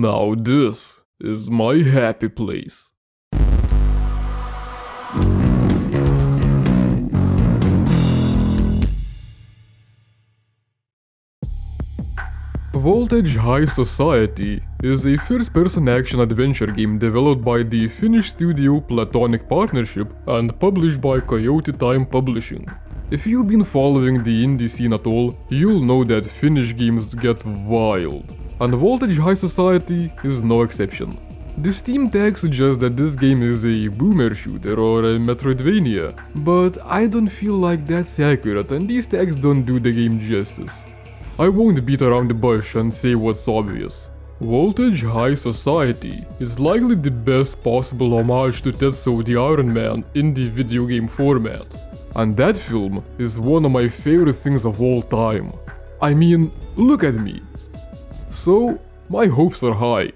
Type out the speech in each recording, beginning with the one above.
Now this is my happy place. Voltage High Society is a first-person action adventure game developed by the Finnish studio Platonic Partnership and published by Coyote Time Publishing. If you've been following the indie scene at all, you'll know that Finnish games get wild, and Voltage High Society is no exception. The Steam tag suggests that this game is a boomer shooter or a Metroidvania, but I don't feel like that's accurate and these tags don't do the game justice. I won't beat around the bush and say what's obvious. Voltage High Society is likely the best possible homage to Tetsuo the Iron Man in the video game format. And that film is one of my favorite things of all time. I mean, look at me. So, my hopes are high.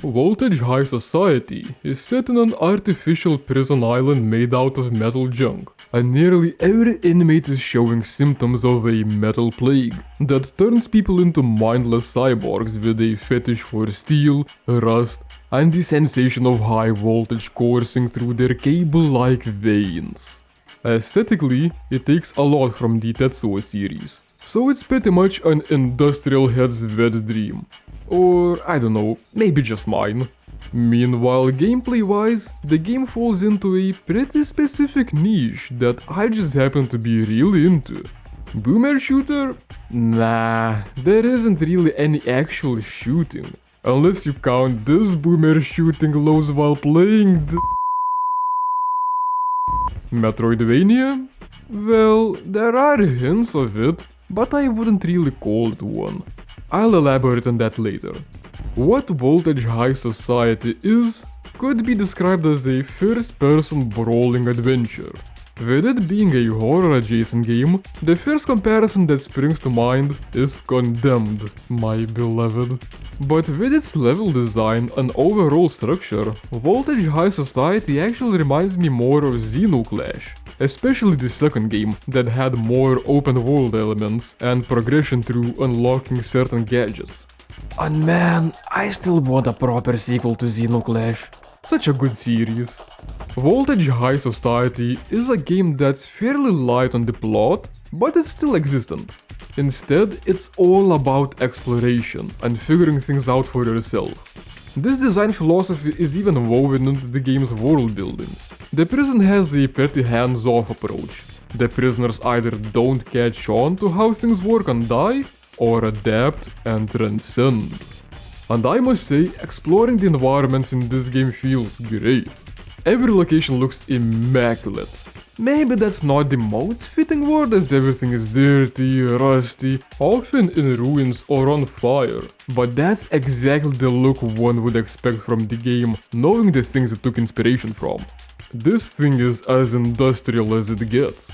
Voltage High Society is set in an artificial prison island made out of metal junk, and nearly every inmate is showing symptoms of a metal plague that turns people into mindless cyborgs with a fetish for steel, rust, and the sensation of high voltage coursing through their cable-like veins. Aesthetically, it takes a lot from the Tetsuo series, so it's pretty much an industrial head's wet dream. Or, I don't know, maybe just mine. Meanwhile, gameplay-wise, the game falls into a pretty specific niche that I just happen to be really into. Boomer shooter? Nah, there isn't really any actual shooting. Unless you count this boomer shooting lows while playing the Metroidvania? Well, there are hints of it, but I wouldn't really call it one. I'll elaborate on that later. What Voltage High Society is could be described as a first-person brawling adventure. With it being a horror-adjacent game, the first comparison that springs to mind is Condemned, my beloved. But with its level design and overall structure, Voltage High Society actually reminds me more of Xenoclash. Especially the second game, that had more open-world elements and progression through unlocking certain gadgets. And man, I still want a proper sequel to Xenoclash. Such a good series. Voltage High Society is a game that's fairly light on the plot, but it's still existent. Instead, it's all about exploration and figuring things out for yourself. This design philosophy is even woven into the game's world building. The prison has a pretty hands-off approach. The prisoners either don't catch on to how things work and die, or adapt and transcend. And I must say, exploring the environments in this game feels great. Every location looks immaculate. Maybe that's not the most fitting word, as everything is dirty, rusty, often in ruins or on fire, but that's exactly the look one would expect from the game, knowing the things it took inspiration from. This thing is as industrial as it gets.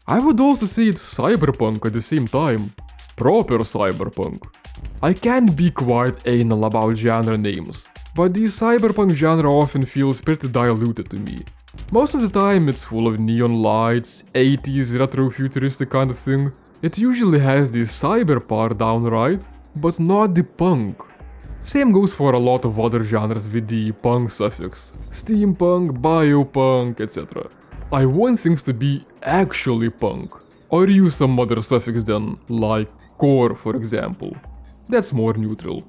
I would also say it's cyberpunk at the same time. Proper cyberpunk. I can be quite anal about genre names, but the cyberpunk genre often feels pretty diluted to me. Most of the time it's full of neon lights, 80s retro-futuristic kind of thing. It usually has the cyber part down right, but not the punk. Same goes for a lot of other genres with the punk suffix. Steampunk, biopunk, etc. I want things to be actually punk. Or use some other suffix then, like core for example. That's more neutral.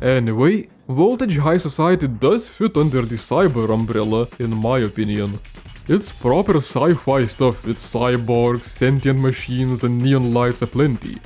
Anyway, Voltage High Society does fit under the cyber umbrella in my opinion. It's proper sci-fi stuff with cyborgs, sentient machines and neon lights aplenty.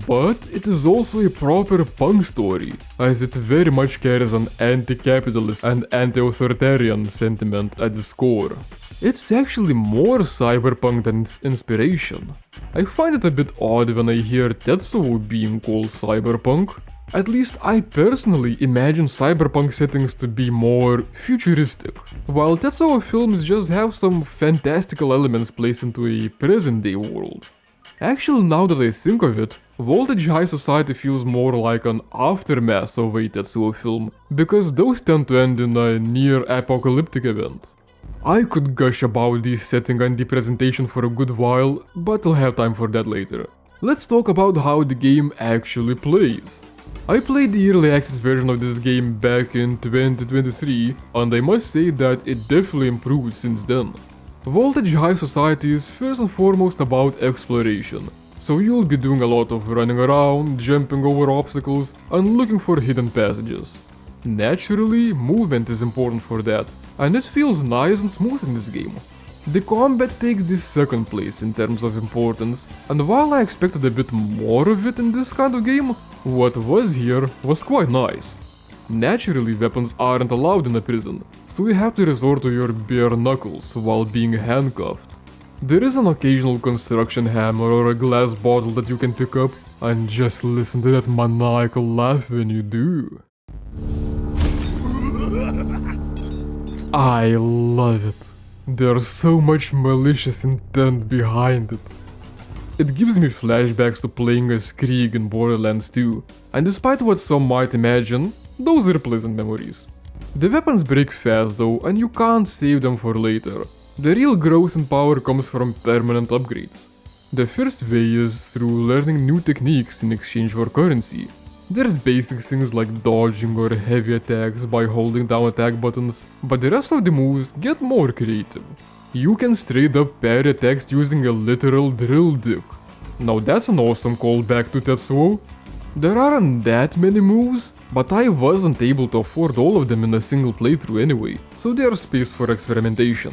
But it is also a proper punk story, as it very much carries an anti-capitalist and anti-authoritarian sentiment at its core. It's actually more cyberpunk than its inspiration. I find it a bit odd when I hear Tetsuo being called cyberpunk. At least I personally imagine cyberpunk settings to be more futuristic, while Tetsuo films just have some fantastical elements placed into a present-day world. Actually, now that I think of it, Voltage High Society feels more like an aftermath of a Tetsuo film, because those tend to end in a near-apocalyptic event. I could gush about the setting and the presentation for a good while, but I'll have time for that later. Let's talk about how the game actually plays. I played the early access version of this game back in 2023, and I must say that it definitely improved since then. Voltage High Society is first and foremost about exploration, so you'll be doing a lot of running around, jumping over obstacles, and looking for hidden passages. Naturally, movement is important for that, and it feels nice and smooth in this game. The combat takes the second place in terms of importance, and while I expected a bit more of it in this kind of game, what was here was quite nice. Naturally, weapons aren't allowed in a prison, so you have to resort to your bare knuckles while being handcuffed. There is an occasional construction hammer or a glass bottle that you can pick up, and just listen to that maniacal laugh when you do. I love it. There's so much malicious intent behind it. It gives me flashbacks to playing as Krieg in Borderlands 2, and despite what some might imagine, those are pleasant memories. The weapons break fast though, and you can't save them for later. The real growth in power comes from permanent upgrades. The first way is through learning new techniques in exchange for currency. There's basic things like dodging or heavy attacks by holding down attack buttons, but the rest of the moves get more creative. You can straight up parry attacks using a literal drill dig. Now that's an awesome callback to Tetsuo. There aren't that many moves, but I wasn't able to afford all of them in a single playthrough anyway, so there's space for experimentation.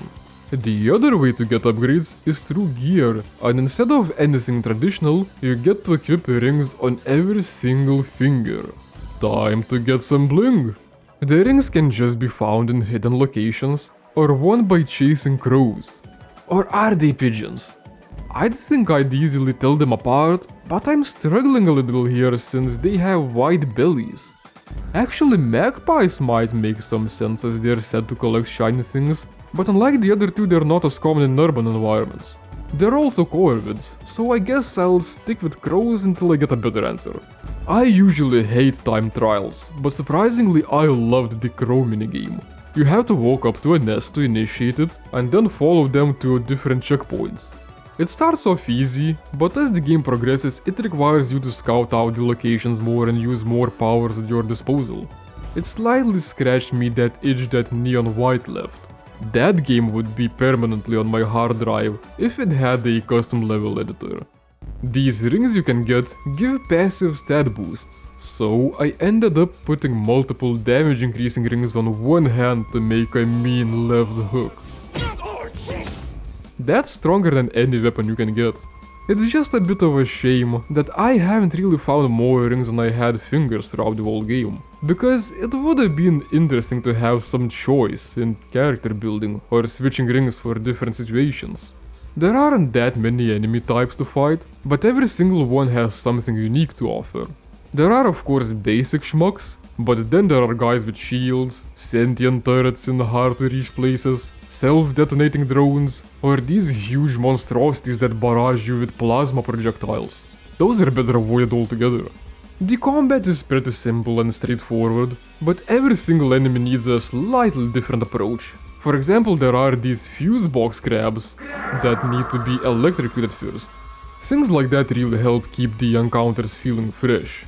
The other way to get upgrades is through gear, and instead of anything traditional, you get to equip rings on every single finger. Time to get some bling! The rings can just be found in hidden locations, or won by chasing crows. Or are they pigeons? I'd think I'd easily tell them apart, but I'm struggling a little here since they have white bellies. Actually, magpies might make some sense as they're said to collect shiny things, but unlike the other two, they're not as common in urban environments. They're also corvids, so I guess I'll stick with crows until I get a better answer. I usually hate time trials, but surprisingly I loved the crow minigame. You have to walk up to a nest to initiate it, and then follow them to different checkpoints. It starts off easy, but as the game progresses, it requires you to scout out the locations more and use more powers at your disposal. It slightly scratched me that itch that Neon White left. That game would be permanently on my hard drive if it had a custom level editor. These rings you can get give passive stat boosts, so I ended up putting multiple damage increasing rings on one hand to make a mean left hook. That's stronger than any weapon you can get. It's just a bit of a shame that I haven't really found more rings than I had fingers throughout the whole game, because it would have been interesting to have some choice in character building or switching rings for different situations. There aren't that many enemy types to fight, but every single one has something unique to offer. There are of course basic schmucks, but then there are guys with shields, sentient turrets in hard to reach places, self-detonating drones, or these huge monstrosities that barrage you with plasma projectiles. Those are better avoided altogether. The combat is pretty simple and straightforward, but every single enemy needs a slightly different approach. For example, there are these fuse box crabs that need to be electrocuted first. Things like that really help keep the encounters feeling fresh.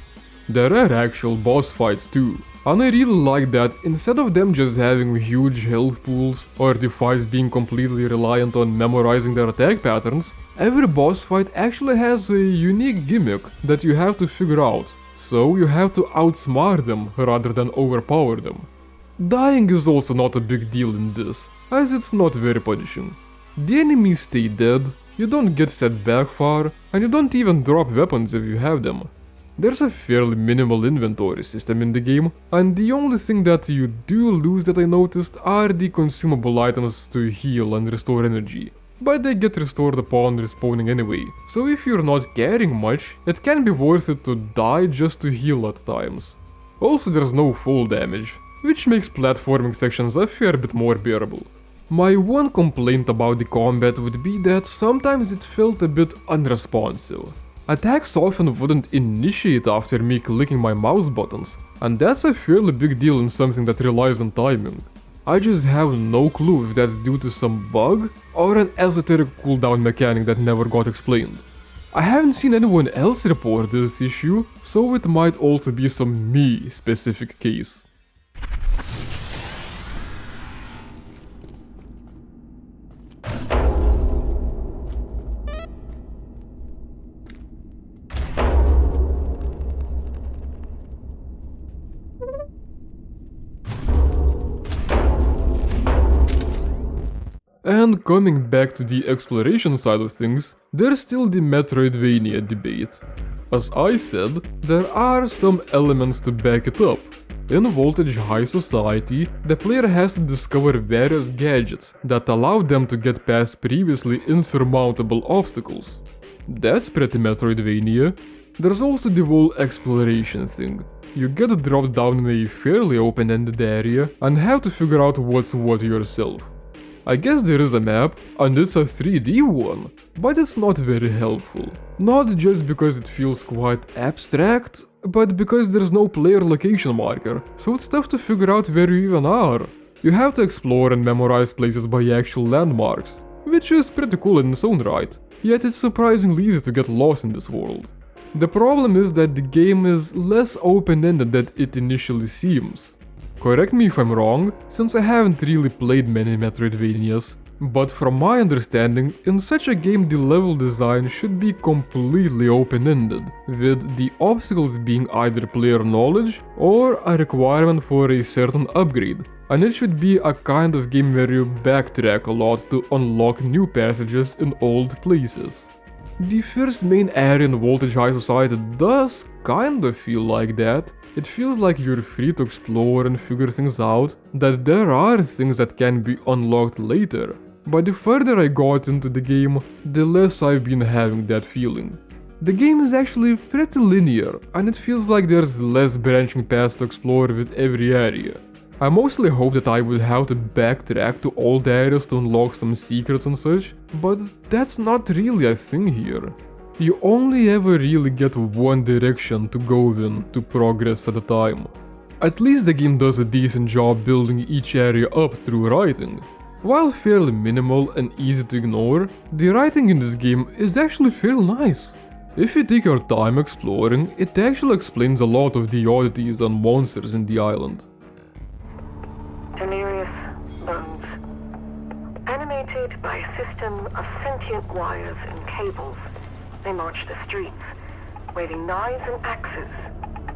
There are actual boss fights too, and I really like that instead of them just having huge health pools or the fights being completely reliant on memorizing their attack patterns, every boss fight actually has a unique gimmick that you have to figure out, so you have to outsmart them rather than overpower them. Dying is also not a big deal in this, as it's not very punishing. The enemies stay dead, you don't get set back far, and you don't even drop weapons if you have them. There's a fairly minimal inventory system in the game, and the only thing that you do lose that I noticed are the consumable items to heal and restore energy, but they get restored upon respawning anyway, so if you're not carrying much, it can be worth it to die just to heal at times. Also, there's no fall damage, which makes platforming sections a fair bit more bearable. My one complaint about the combat would be that sometimes it felt a bit unresponsive. Attacks often wouldn't initiate after me clicking my mouse buttons, and that's a fairly big deal in something that relies on timing. I just have no clue if that's due to some bug or an esoteric cooldown mechanic that never got explained. I haven't seen anyone else report this issue, so it might also be some me-specific case. And coming back to the exploration side of things, there's still the Metroidvania debate. As I said, there are some elements to back it up. In Voltage High Society, the player has to discover various gadgets that allow them to get past previously insurmountable obstacles. That's pretty Metroidvania. There's also the whole exploration thing. You get dropped down in a fairly open-ended area and have to figure out what's what yourself. I guess there is a map, and it's a 3D one, but it's not very helpful. Not just because it feels quite abstract, but because there's no player location marker, so it's tough to figure out where you even are. You have to explore and memorize places by actual landmarks, which is pretty cool in its own right, yet it's surprisingly easy to get lost in this world. The problem is that the game is less open-ended than it initially seems. Correct me if I'm wrong, since I haven't really played many Metroidvanias, but from my understanding, in such a game the level design should be completely open-ended, with the obstacles being either player knowledge or a requirement for a certain upgrade, and it should be a kind of game where you backtrack a lot to unlock new passages in old places. The first main area in Voltage High Society does kind of feel like that. It feels like you're free to explore and figure things out, that there are things that can be unlocked later. But the further I got into the game, the less I've been having that feeling. The game is actually pretty linear, and it feels like there's less branching paths to explore with every area. I mostly hope that I would have to backtrack to old areas to unlock some secrets and such, but that's not really a thing here. You only ever really get one direction to go in to progress at a time. At least the game does a decent job building each area up through writing. While fairly minimal and easy to ignore, the writing in this game is actually fairly nice. If you take your time exploring, it actually explains a lot of the oddities and monsters in the island. Delirious bones. Animated by a system of sentient wires and cables, they march the streets, waving knives and axes,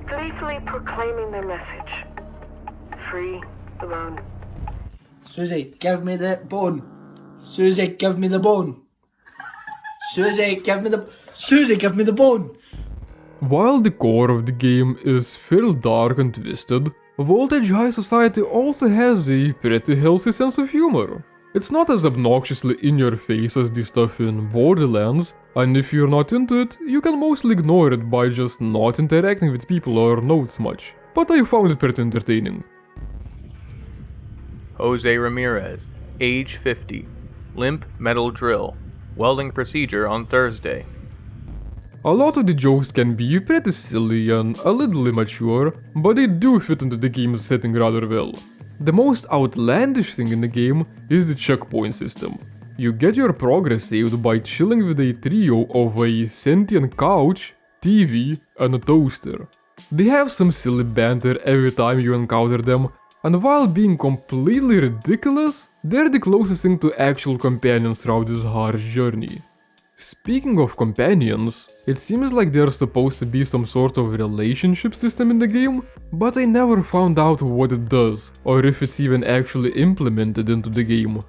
gleefully proclaiming their message. Free the bone. Susie, give me the bone. Susie, give me the bone. Susie, give me the... Susie, give me the bone. While the core of the game is fairly dark and twisted, Voltage High Society also has a pretty healthy sense of humor. It's not as obnoxiously in your face as the stuff in Borderlands, and if you're not into it, you can mostly ignore it by just not interacting with people or notes much, but I found it pretty entertaining. Jose Ramirez, age 50, limp metal drill, welding procedure on Thursday. A lot of the jokes can be pretty silly and a little immature, but they do fit into the game's setting rather well. The most outlandish thing in the game is the checkpoint system. You get your progress saved by chilling with a trio of a sentient couch, TV, and a toaster. They have some silly banter every time you encounter them, and while being completely ridiculous, they're the closest thing to actual companions throughout this harsh journey. Speaking of companions, it seems like there's supposed to be some sort of relationship system in the game, but I never found out what it does, or if it's even actually implemented into the game.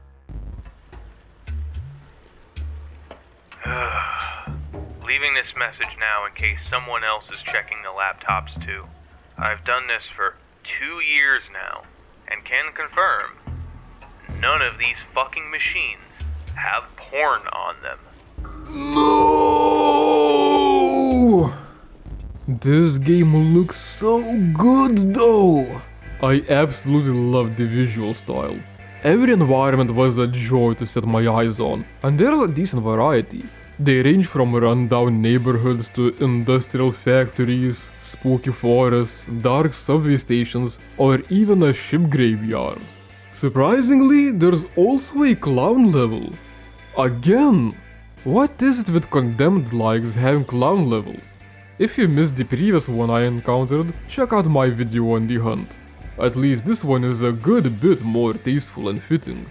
Leaving this message now in case someone else is checking the laptops too. I've done this for 2 years now, and can confirm, none of these fucking machines have porn on them. No! This game looks so good though! I absolutely love the visual style. Every environment was a joy to set my eyes on, and there's a decent variety. They range from run-down neighborhoods to industrial factories, spooky forests, dark subway stations, or even a ship graveyard. Surprisingly, there's also a clown level. Again! What is it with condemned likes having clown levels? If you missed the previous one I encountered, check out my video on the hunt. At least this one is a good bit more tasteful and fitting.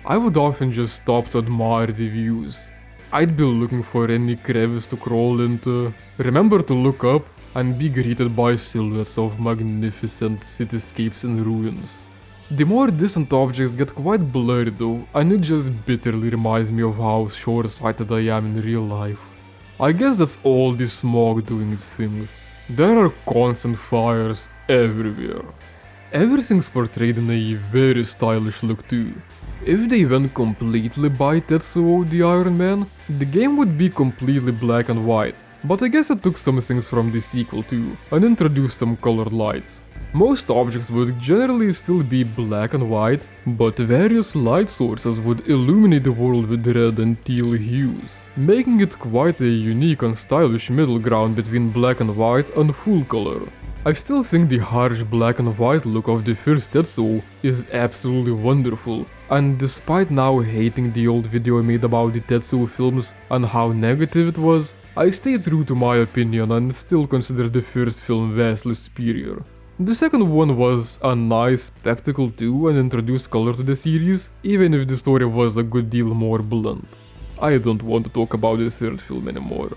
I would often just stop to admire the views. I'd be looking for any crevice to crawl into, remember to look up, and be greeted by silhouettes of magnificent cityscapes and ruins. The more distant objects get quite blurry though, and it just bitterly reminds me of how short-sighted I am in real life. I guess that's all the smog doing its thing. There are constant fires everywhere. Everything's portrayed in a very stylish look too. If they went completely by Tetsuo the Iron Man, the game would be completely black and white, but I guess it took some things from the sequel too, and introduced some colored lights. Most objects would generally still be black and white, but various light sources would illuminate the world with red and teal hues, making it quite a unique and stylish middle ground between black and white and full color. I still think the harsh black and white look of the first Tetsuo is absolutely wonderful, and despite now hating the old video I made about the Tetsuo films and how negative it was, I stay true to my opinion and still consider the first film vastly superior. The second one was a nice spectacle too and introduced color to the series, even if the story was a good deal more blunt. I don't want to talk about the third film anymore.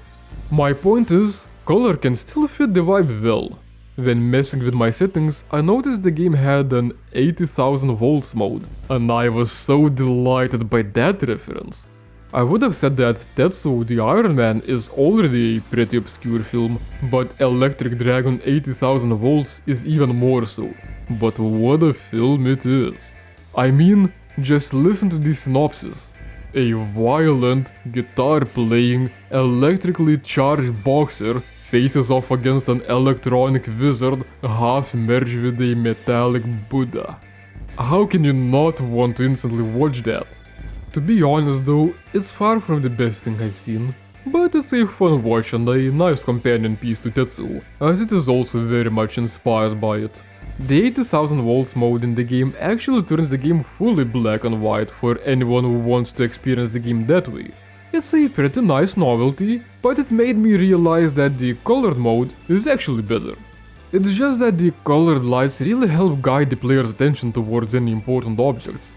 My point is, color can still fit the vibe well. When messing with my settings, I noticed the game had an 80,000 volts mode, and I was so delighted by that reference. I would have said that Tetsuo the Iron Man is already a pretty obscure film, but Electric Dragon 80,000 volts is even more so. But what a film it is. I mean, just listen to the synopsis. A violent, guitar-playing, electrically charged boxer faces off against an electronic wizard half-merged with a metallic Buddha. How can you not want to instantly watch that? To be honest though, it's far from the best thing I've seen, but it's a fun watch and a nice companion piece to Tetsuo, as it is also very much inspired by it. The 80,000 volts mode in the game actually turns the game fully black and white for anyone who wants to experience the game that way. It's a pretty nice novelty, but it made me realize that the colored mode is actually better. It's just that the colored lights really help guide the player's attention towards any important objects.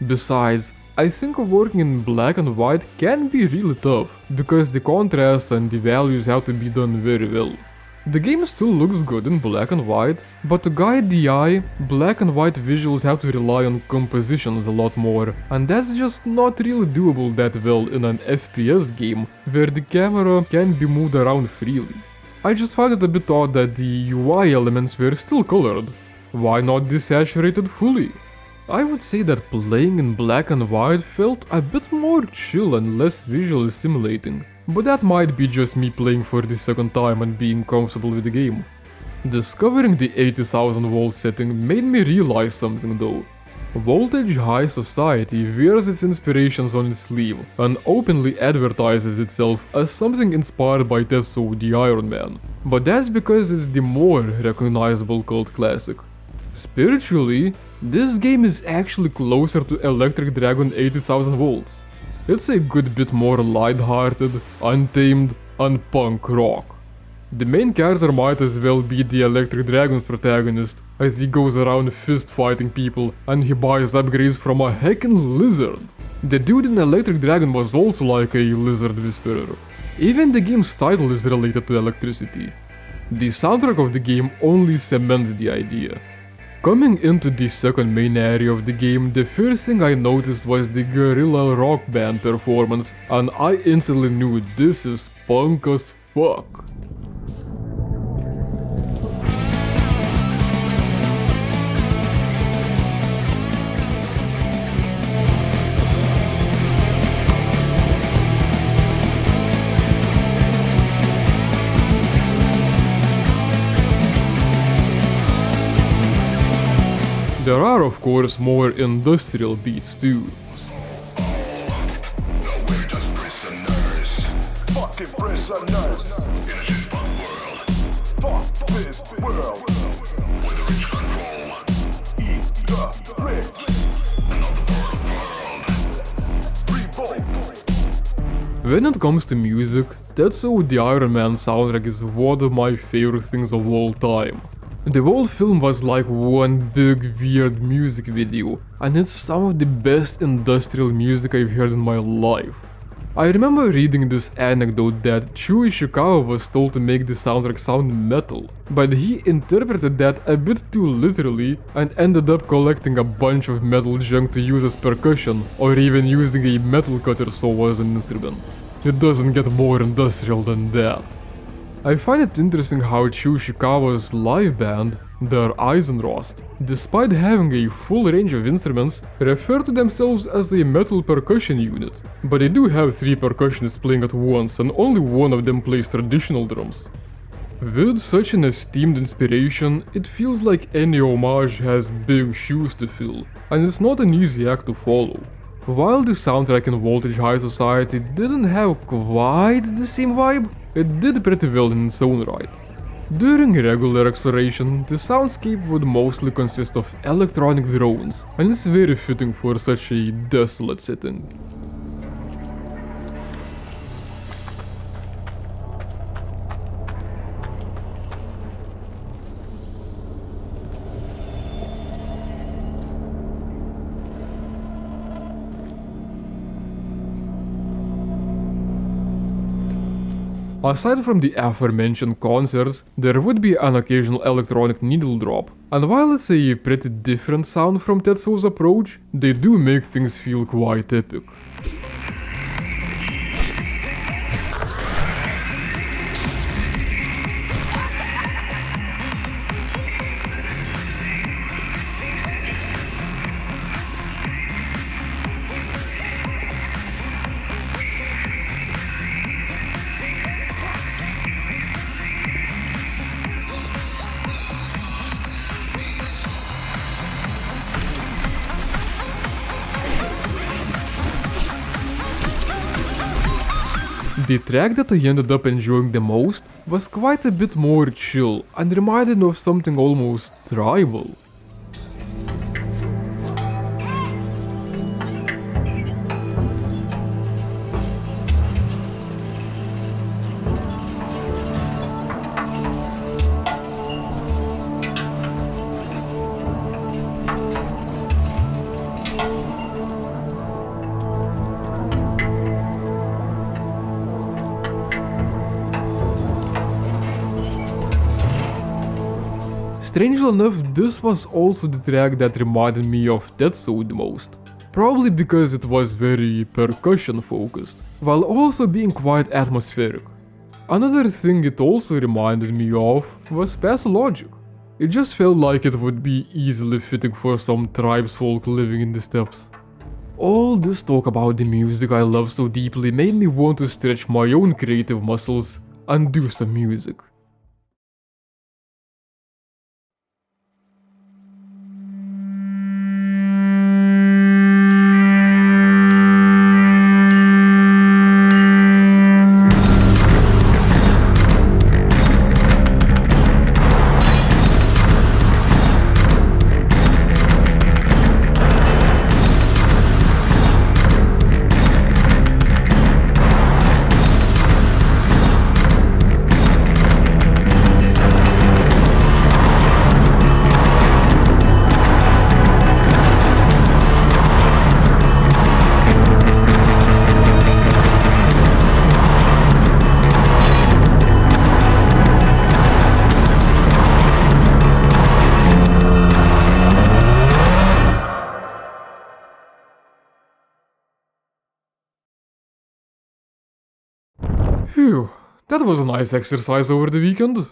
Besides, I think working in black and white can be really tough, because the contrast and the values have to be done very well. The game still looks good in black and white, but to guide the eye, black and white visuals have to rely on compositions a lot more, and that's just not really doable that well in an FPS game, where the camera can be moved around freely. I just found it a bit odd that the UI elements were still colored. Why not desaturated fully? I would say that playing in black and white felt a bit more chill and less visually stimulating, but that might be just me playing for the second time and being comfortable with the game. Discovering the 80,000 volt setting made me realize something though. Voltage High Society wears its inspirations on its sleeve and openly advertises itself as something inspired by Tetsuo the Iron Man, but that's because it's the more recognizable cult classic. Spiritually, this game is actually closer to Electric Dragon 80,000 volts. It's a good bit more light-hearted, untamed, and punk rock. The main character might as well be the Electric Dragon's protagonist, as he goes around fist-fighting people and he buys upgrades from a heckin' lizard. The dude in Electric Dragon was also like a lizard whisperer. Even the game's title is related to electricity. The soundtrack of the game only cements the idea. Coming into the second main area of the game, the first thing I noticed was the guerrilla rock band performance, and I instantly knew this is punk as fuck. There are of course more industrial beats too. When it comes to music, Tetsuo the Iron Man soundtrack is one of my favorite things of all time. The whole film was like one big weird music video, and it's some of the best industrial music I've heard in my life. I remember reading this anecdote that Chuo Ishikawa was told to make the soundtrack sound metal, but he interpreted that a bit too literally and ended up collecting a bunch of metal junk to use as percussion, or even using a metal cutter saw as an instrument. It doesn't get more industrial than that. I find it interesting how Chuo Ishikawa's live band, their Eisenrost, despite having a full range of instruments, refer to themselves as a metal percussion unit, but they do have 3 percussionists playing at once and only one of them plays traditional drums. With such an esteemed inspiration, it feels like any homage has big shoes to fill, and it's not an easy act to follow. While the soundtrack in Voltage High Society didn't have quite the same vibe, it did pretty well in its own right. During regular exploration, the soundscape would mostly consist of electronic drones, and it's very fitting for such a desolate setting. Aside from the aforementioned concerts, there would be an occasional electronic needle drop, and while it's a pretty different sound from Tetsuo's approach, they do make things feel quite epic. The track that I ended up enjoying the most was quite a bit more chill and reminded me of something almost tribal. Strangely enough, this was also the track that reminded me of Tetsuo the most. Probably because it was very percussion focused, while also being quite atmospheric. Another thing it also reminded me of was Pathologic. It just felt like it would be easily fitting for some tribesfolk living in the steppes. All this talk about the music I love so deeply made me want to stretch my own creative muscles and do some music. Phew, that was a nice exercise over the weekend.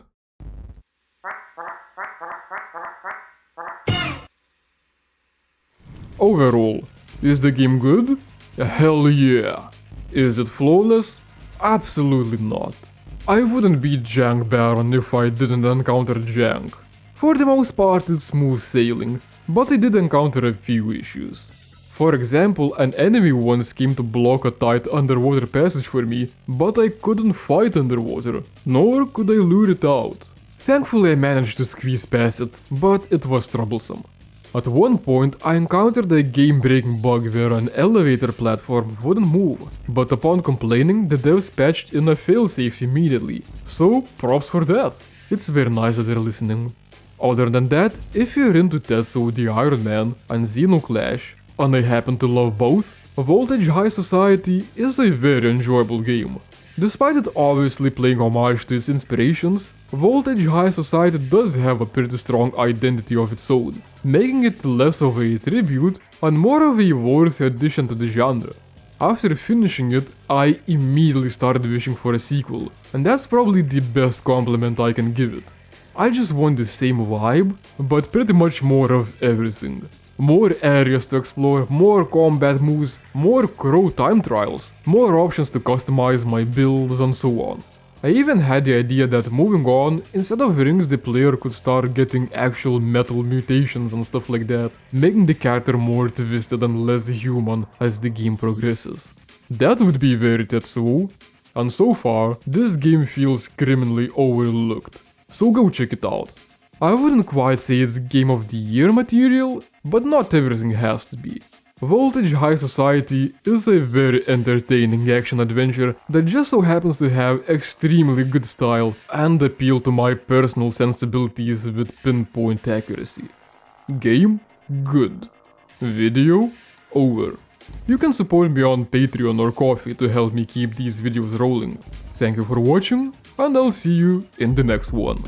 Overall, is the game good? Hell yeah. Is it flawless? Absolutely not. I wouldn't beat Jankbaron if I didn't encounter Jank. For the most part it's smooth sailing, but I did encounter a few issues. For example, an enemy once came to block a tight underwater passage for me, but I couldn't fight underwater, nor could I lure it out. Thankfully I managed to squeeze past it, but it was troublesome. At one point, I encountered a game-breaking bug where an elevator platform wouldn't move, but upon complaining, the devs patched in a failsafe immediately. So, props for that. It's very nice that they're listening. Other than that, if you're into Tetsuo the Iron Man and Xenoclash, and I happen to love both, Voltage High Society is a very enjoyable game. Despite it obviously playing homage to its inspirations, Voltage High Society does have a pretty strong identity of its own, making it less of a tribute and more of a worthy addition to the genre. After finishing it, I immediately started wishing for a sequel, and that's probably the best compliment I can give it. I just want the same vibe, but pretty much more of everything. More areas to explore, more combat moves, more crow time trials, more options to customize my builds and so on. I even had the idea that moving on, instead of rings the player could start getting actual metal mutations and stuff like that, making the character more twisted and less human as the game progresses. That would be very Tetsuo, and so far, this game feels criminally overlooked. So go check it out. I wouldn't quite say it's Game of the Year material, but not everything has to be. Voltage High Society is a very entertaining action-adventure that just so happens to have extremely good style and appeal to my personal sensibilities with pinpoint accuracy. Game? Good. Video? Over. You can support me on Patreon or Ko-fi to help me keep these videos rolling. Thank you for watching, and I'll see you in the next one.